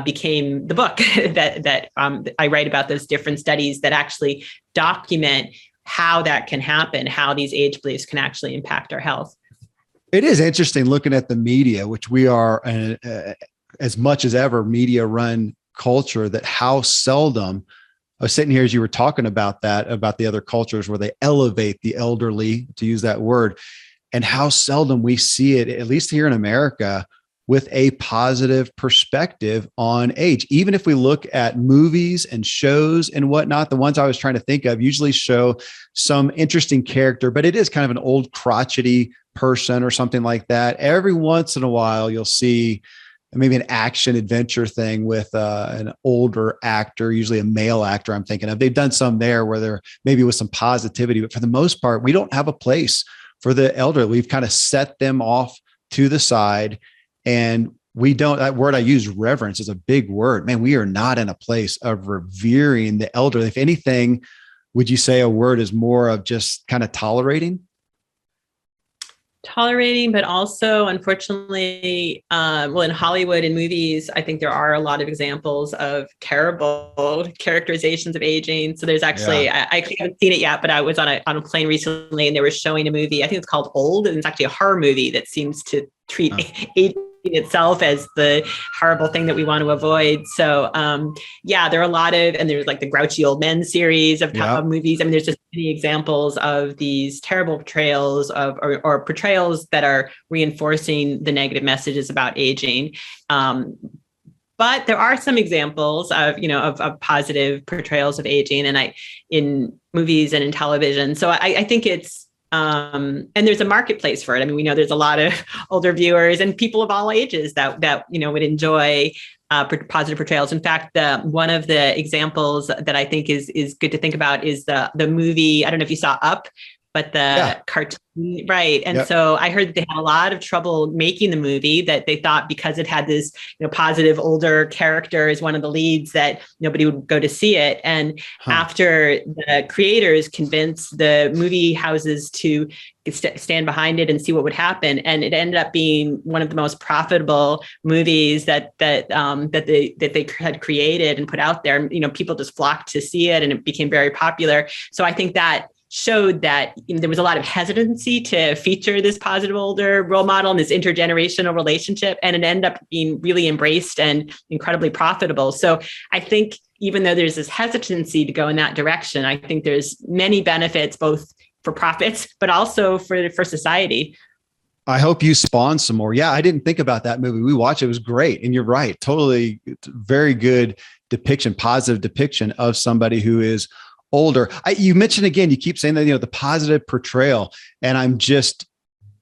became the book that I write about, those different studies that actually document how that can happen, how these age beliefs can actually impact our health. It is interesting looking at the media, which we are as much as ever media run culture, that how seldom, I was sitting here as you were talking about the other cultures where they elevate the elderly, to use that word, and how seldom we see it, at least here in America, with a positive perspective on age. Even if we look at movies and shows and whatnot, the ones I was trying to think of usually show some interesting character, but it is kind of an old crotchety person or something like that. Every once in a while, you'll see maybe an action adventure thing with an older actor, usually a male actor I'm thinking of. They've done some there where they're maybe with some positivity, but for the most part, we don't have a place for the elderly. We've kind of set them off to the side, and we don't, that word I use, reverence, is a big word. Man, we are not in a place of revering the elderly. If anything, would you say a word is more of just kind of tolerating? Tolerating, but also, unfortunately, in Hollywood and movies, I think there are a lot of examples of terrible characterizations of aging. So there's actually, I haven't seen it yet, but I was on a plane recently and they were showing a movie, I think it's called Old, and it's actually a horror movie that seems to treat aging itself as the horrible thing that we want to avoid. So there are a lot of, and there's like the Grouchy Old Men series of movies. I mean, there's just many examples of these terrible portrayals of, or portrayals that are reinforcing the negative messages about aging. But there are some examples of positive portrayals of aging, and in movies and in television. So I think it's, and there's a marketplace for it. I mean, we know there's a lot of older viewers and people of all ages that would enjoy positive portrayals. In fact, one of the examples that I think is good to think about is the movie. I don't know if you saw Up but the cartoon, right? And so I heard that they had a lot of trouble making the movie, that they thought because it had this, positive older character as one of the leads, that nobody would go to see it. And after the creators convinced the movie houses to stand behind it and see what would happen, and it ended up being one of the most profitable movies that they had created and put out there. People just flocked to see it, and it became very popular. So I think that showed that there was a lot of hesitancy to feature this positive older role model and this intergenerational relationship, and it ended up being really embraced and incredibly profitable. So I think even though there's this hesitancy to go in that direction, I think there's many benefits, both for profits, but also for society. I hope you spawn some more. Yeah, I didn't think about that movie. We watched it. It was great. And you're right. Totally very good depiction, positive depiction of somebody who is older. You mentioned again, you keep saying that, the positive portrayal, and I'm just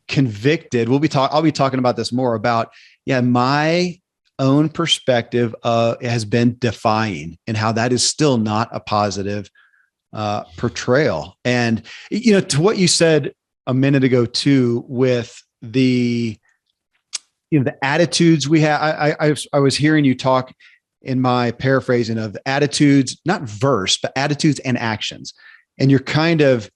convicted. I'll be talking about this more about, my own perspective has been defying, and how that is still not a positive portrayal. And, to what you said a minute ago too, with the attitudes we have, I was hearing you talk in my paraphrasing of attitudes, not verse, but attitudes and actions. And you're kind of,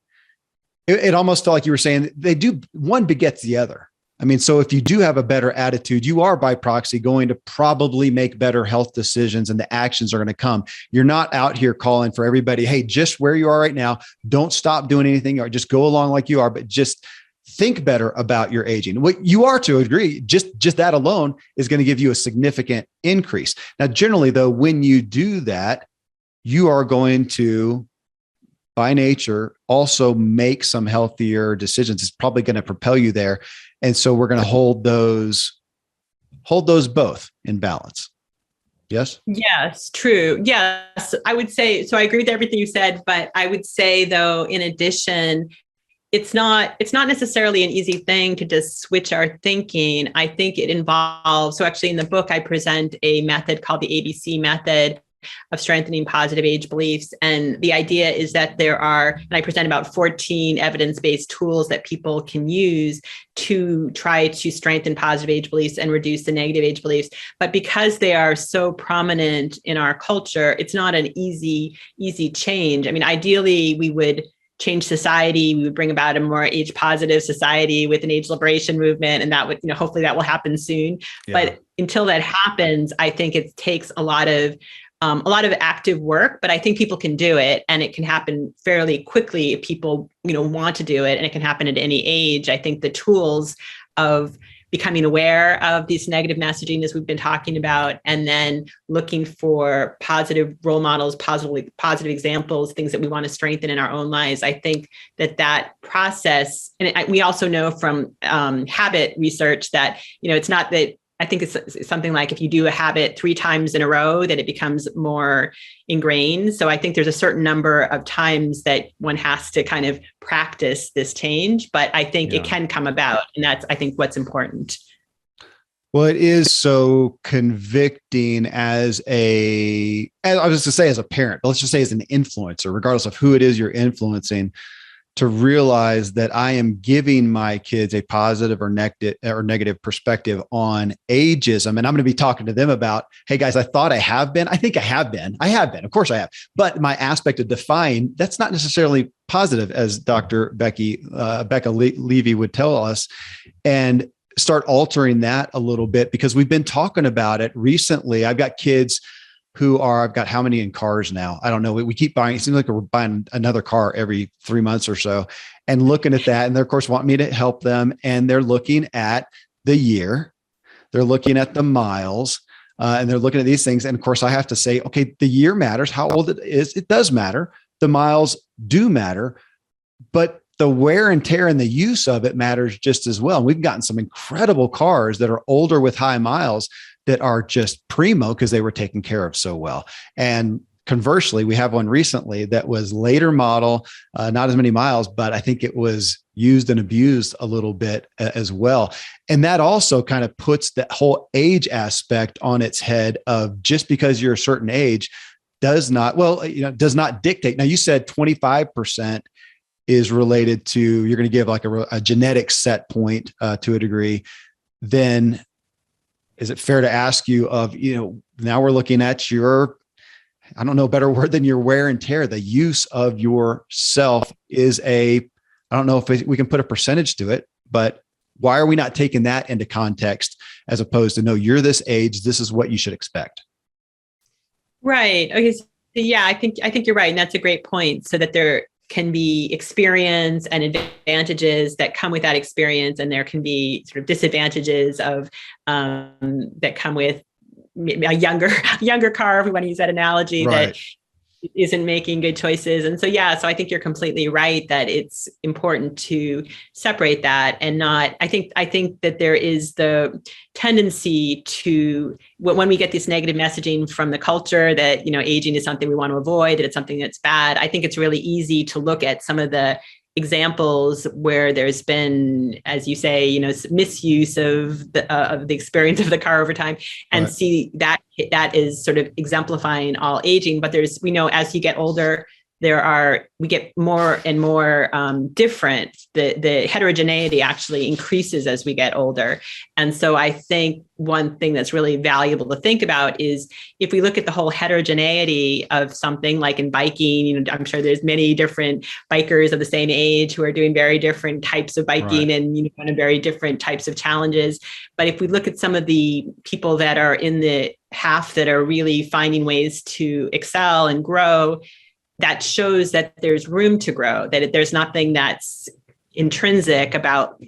it almost felt like you were saying they do, one begets the other. I mean, so if you do have a better attitude, you are by proxy going to probably make better health decisions, and the actions are going to come. You're not out here calling for everybody, hey, just where you are right now, don't stop doing anything, or just go along like you are, but just think better about your aging. What you are, to a degree, just that alone is going to give you a significant increase. Now, generally though, when you do that, you are going to, by nature, also make some healthier decisions. It's probably going to propel you there. And so we're going to hold those both in balance. Yes. Yes, true. Yes. I would say, so I agree with everything you said, but I would say though, in addition, it's not necessarily an easy thing to just switch our thinking. I think it involves, so actually in the book, I present a method called the ABC method of strengthening positive age beliefs. And the idea is that there are, and I present about 14 evidence-based tools that people can use to try to strengthen positive age beliefs and reduce the negative age beliefs. But because they are so prominent in our culture, it's not an easy change. I mean, ideally, we would change society. We would bring about a more age positive society with an age liberation movement. And that would, hopefully that will happen soon. Yeah. But until that happens, I think it takes a lot of active work, but I think people can do it, and it can happen fairly quickly if people, want to do it, and it can happen at any age. I think the tools of becoming aware of these negative messaging, as we've been talking about, and then looking for positive role models, positive examples, things that we want to strengthen in our own lives. I think that process, and we also know from habit research that, it's not that, I think it's something like if you do a habit 3 times in a row, then it becomes more ingrained. So I think there's a certain number of times that one has to kind of practice this change, but I think it can come about. And that's, I think, what's important. Well, it is so convicting as I was to say as a parent, but let's just say as an influencer, regardless of who it is you're influencing, to realize that I am giving my kids a positive or negative perspective on ageism. And I'm going to be talking to them about, hey guys, I thought I have been. I think I have been. Of course I have. But my aspect of defying, that's not necessarily positive, as Dr. Becca Levy would tell us, and start altering that a little bit, because we've been talking about it recently. I've got kids I've got how many in cars now? I don't know. We keep buying, it seems like we're buying another car every 3 months or so, and looking at that. And they, of course, want me to help them. And they're looking at the year, they're looking at the miles, and they're looking at these things. And of course, I have to say, okay, the year matters. How old it is, it does matter. The miles do matter, but the wear and tear and the use of it matters just as well. We've gotten some incredible cars that are older with high miles that are just primo because they were taken care of so well. And conversely, we have one recently that was later model, not as many miles, but I think it was used and abused a little bit as well. And that also kind of puts that whole age aspect on its head of just because you're a certain age does not dictate. Now you said 25% is related to, you're going to give like a genetic set point to a degree, then is it fair to ask you of, now we're looking at your, I don't know a better word than your wear and tear, the use of yourself is I don't know if we can put a percentage to it, but why are we not taking that into context as opposed to, no, you're this age, this is what you should expect? Right. Okay. So yeah, I think you're right. And that's a great point. So that there can be experience and advantages that come with that experience. And there can be sort of disadvantages of that come with a younger car, if we want to use that analogy, right, that isn't making good choices. And so, so I think you're completely right that it's important to separate that and not, I think that there is the tendency to, when we get this negative messaging from the culture that, aging is something we want to avoid, that it's something that's bad. I think it's really easy to look at some of the examples where there's been, as you say, misuse of the experience of the car over time, and right, see that is sort of exemplifying all aging. But we know as you get older, we get more and more different. The heterogeneity actually increases as we get older. And so I think one thing that's really valuable to think about is if we look at the whole heterogeneity of something like in biking, I'm sure there's many different bikers of the same age who are doing very different types of biking, right, and kind of very different types of challenges. But if we look at some of the people that are in the half that are really finding ways to excel and grow, that shows that there's room to grow, that there's nothing that's intrinsic about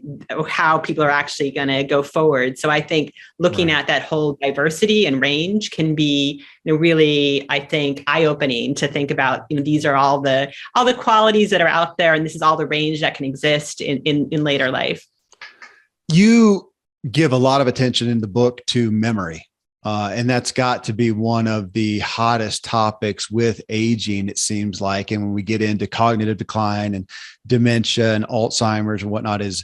how people are actually going to go forward. So I think looking at that whole diversity and range can be really, I think, eye-opening to think about, these are all the qualities that are out there, and this is all the range that can exist in later life. You give a lot of attention in the book to memory. And that's got to be one of the hottest topics with aging, it seems like. And when we get into cognitive decline and dementia and Alzheimer's and whatnot, is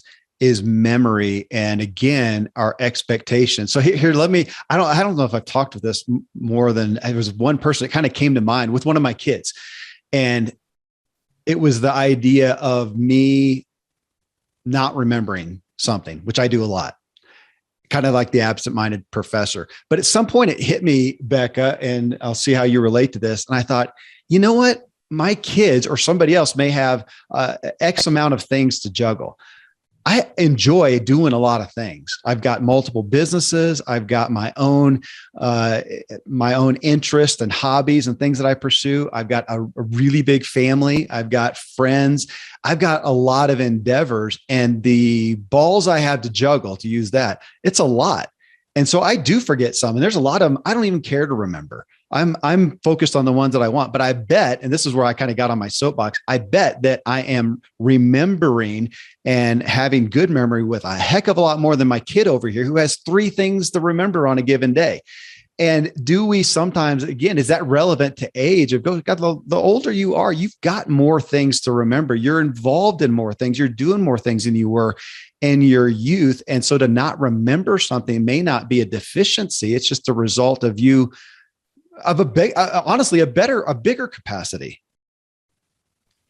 memory. And again, our expectations. So here, I don't know if I've talked with this more than, there was one person that kind of came to mind with one of my kids. And it was the idea of me not remembering something, which I do a lot. Kind of like the absent-minded professor. But at some point it hit me, Becca, and I'll see how you relate to this. And I thought, you know what? My kids or somebody else may have X amount of things to juggle. I enjoy doing a lot of things. I've got multiple businesses. I've got my own interests and hobbies and things that I pursue. I've got a really big family. I've got friends. I've got a lot of endeavors, and the balls I have to juggle, to use that, it's a lot. And so I do forget some, and there's a lot of them I don't even care to remember. I'm focused on the ones that I want, but I bet, and this is where I kind of got on my soapbox, I bet that I am remembering and having good memory with a heck of a lot more than my kid over here who has 3 things to remember on a given day. And do we sometimes, again, is that relevant to age? Of God, the older you are, you've got more things to remember. You're involved in more things. You're doing more things than you were in your youth. And so to not remember something may not be a deficiency. It's just a result of you of honestly, a bigger capacity.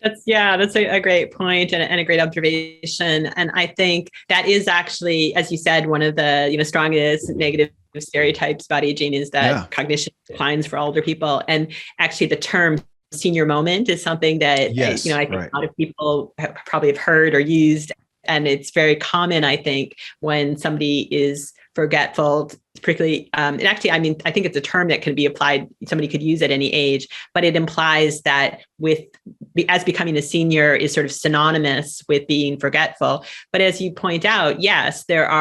That's a great point and a great observation. And I think that is actually, as you said, one of the strongest negative stereotypes about aging is that cognition declines for older people. And actually the term senior moment is something that I think a lot of people probably have heard or used. And it's very common, I think, when somebody is forgetful, particularly, and actually, I think it's a term that can be applied, somebody could use at any age, but it implies that as becoming a senior is sort of synonymous with being forgetful. But as you point out, yes, people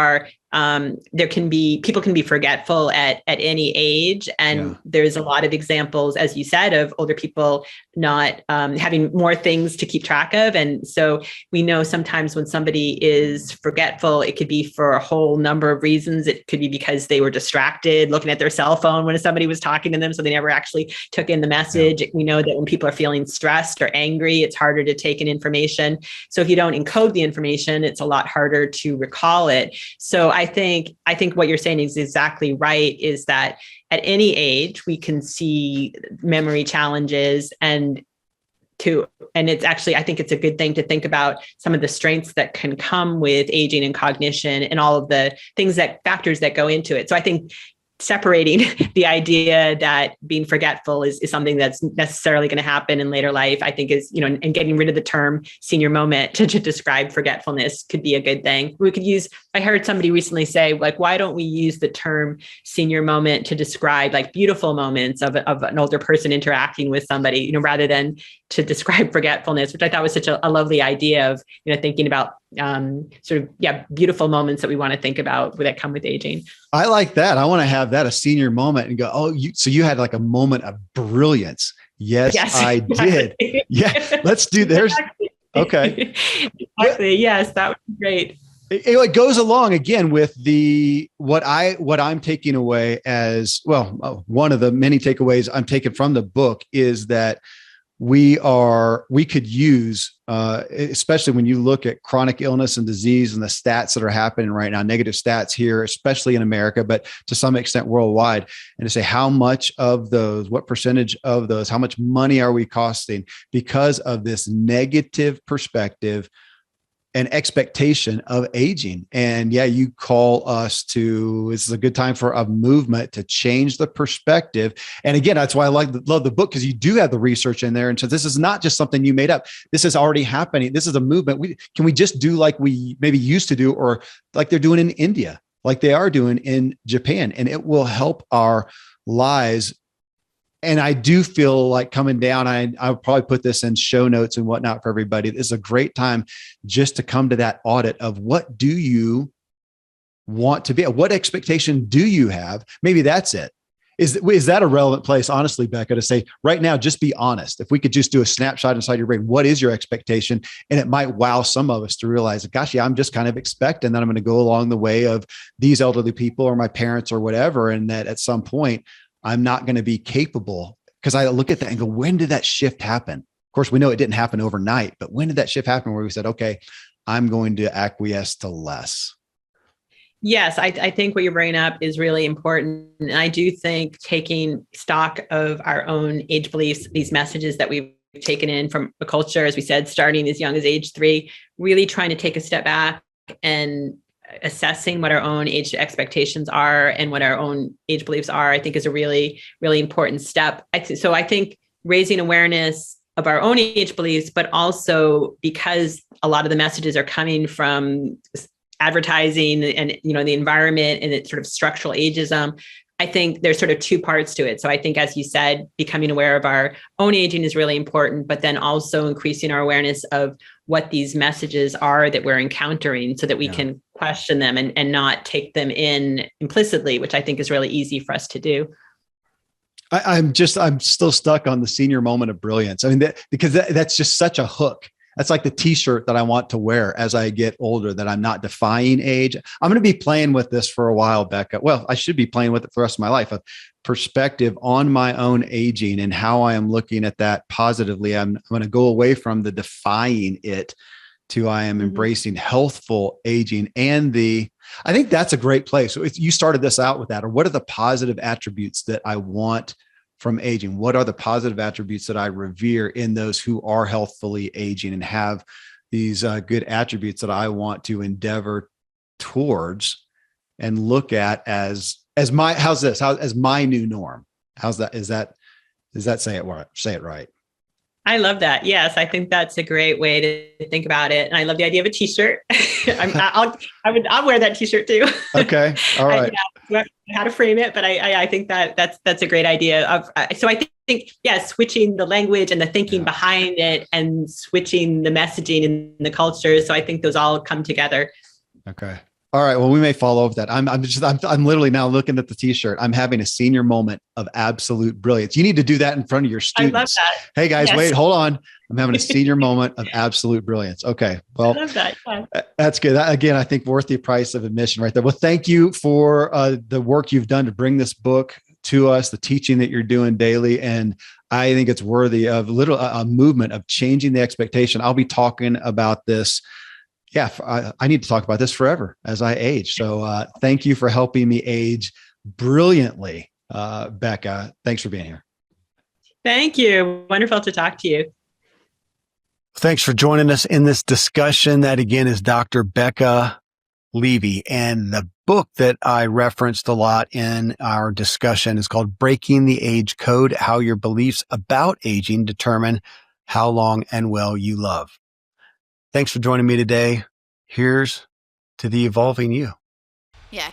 can be forgetful at any age. And there's a lot of examples, as you said, of older people not having more things to keep track of. And so we know sometimes when somebody is forgetful, it could be for a whole number of reasons. It could be because they were distracted looking at their cell phone when somebody was talking to them, so they never actually took in the message. We know that when people are feeling stressed or angry, it's harder to take in information. So if you don't encode the information, it's a lot harder to recall it. So I think what you're saying is exactly right, is that at any age, we can see memory challenges, and and it's actually, I think it's a good thing to think about some of the strengths that can come with aging and cognition and all of the factors that go into it. So I think separating the idea that being forgetful is something that's necessarily going to happen in later life, I think is, and getting rid of the term senior moment to describe forgetfulness could be a good thing. I heard somebody recently say, like, why don't we use the term senior moment to describe like beautiful moments of an older person interacting with somebody, rather than to describe forgetfulness, which I thought was such a lovely idea of, thinking about beautiful moments that we want to think about that come with aging. I like that. I want to have that a senior moment and go, oh, so you had like a moment of brilliance. Yes, I did. Yeah, let's do there's okay. Exactly. Yes, that would be great. It goes along again with what I'm taking away as well. One of the many takeaways I'm taking from the book is that we could use, especially when you look at chronic illness and disease and the stats that are happening right now, negative stats here, especially in America, but to some extent worldwide, and to say how much of those, what percentage of those, how much money are we costing because of this negative perspective and expectation of aging. And yeah, you call us this is a good time for a movement to change the perspective. And again, that's why I love the book, because you do have the research in there. And so this is not just something you made up. This is already happening. This is a movement. Can we just do like we maybe used to do, or like they're doing in India, like they are doing in Japan, and it will help our lives. And I do feel like coming down, I'll probably put this in show notes and whatnot for everybody. This is a great time just to come to that audit of what do you want to be? What expectation do you have? Maybe that's it. Is that a relevant place, honestly, Becca, to say right now, just be honest. If we could just do a snapshot inside your brain, what is your expectation? And it might wow some of us to realize, gosh, yeah, I'm just kind of expecting that I'm going to go along the way of these elderly people or my parents or whatever. And that at some point, I'm not going to be capable, because I look at that and go, when did that shift happen? Of course, we know it didn't happen overnight, but when did that shift happen where we said, okay, I'm going to acquiesce to less? Yes, I think what you're bringing up is really important. And I do think taking stock of our own age beliefs, these messages that we've taken in from the culture, as we said, starting as young as age 3, really trying to take a step back and assessing what our own age expectations are and what our own age beliefs are, I think is a really, really important step. So I think raising awareness of our own age beliefs, but also because a lot of the messages are coming from advertising and, the environment and it's sort of structural ageism, I think there's sort of 2 parts to it. So I think, as you said, becoming aware of our own aging is really important, but then also increasing our awareness of what ththese messages are that we're encountering so that we can question them and not take them in implicitly, which I think is really easy for us to do. I'm still stuck on the senior moment of brilliance. I mean, because that's just such a hook. That's like the t-shirt that I want to wear as I get older, that I'm not defying age. I'm going to be playing with this for a while, Becca. Well, I should be playing with it for the rest of my life. A perspective on my own aging and how I am looking at that positively. I'm going to go away from the defying it to I am embracing healthful aging. And I think that's a great place. So if you started this out with that, or what are the positive attributes that I want from aging? What are the positive attributes that I revere in those who are healthfully aging and have these good attributes that I want to endeavor towards and look at as my, as my new norm? How's that? Does that say it right? I love that. Yes, I think that's a great way to think about it. And I love the idea of a t-shirt. I'll wear that t-shirt too. Okay. All right. How to frame it, but I think that's a great idea. So I think, switching the language and the thinking behind it and switching the messaging and the culture. So I think those all come together. Okay. All right. Well, we may follow up that. I'm literally now looking at the t-shirt. I'm having a senior moment of absolute brilliance. You need to do that in front of your students. I love that. Hey guys, wait, hold on. I'm having a senior moment of absolute brilliance. Okay. Well, I love that. Yeah. That's good. Again, I think worth the price of admission right there. Well, thank you for the work you've done to bring this book to us, the teaching that you're doing daily. And I think it's worthy of a movement of changing the expectation. I'll be talking about this. I need to talk about this forever as I age. So thank you for helping me age brilliantly, Becca. Thanks for being here. Thank you. Wonderful to talk to you. Thanks for joining us in this discussion. That again is Dr. Becca Levy. And the book that I referenced a lot in our discussion is called Breaking the Age Code: How Your Beliefs About Aging Determine How Long and Well You Love. Thanks for joining me today. Here's to the evolving you. Yeah.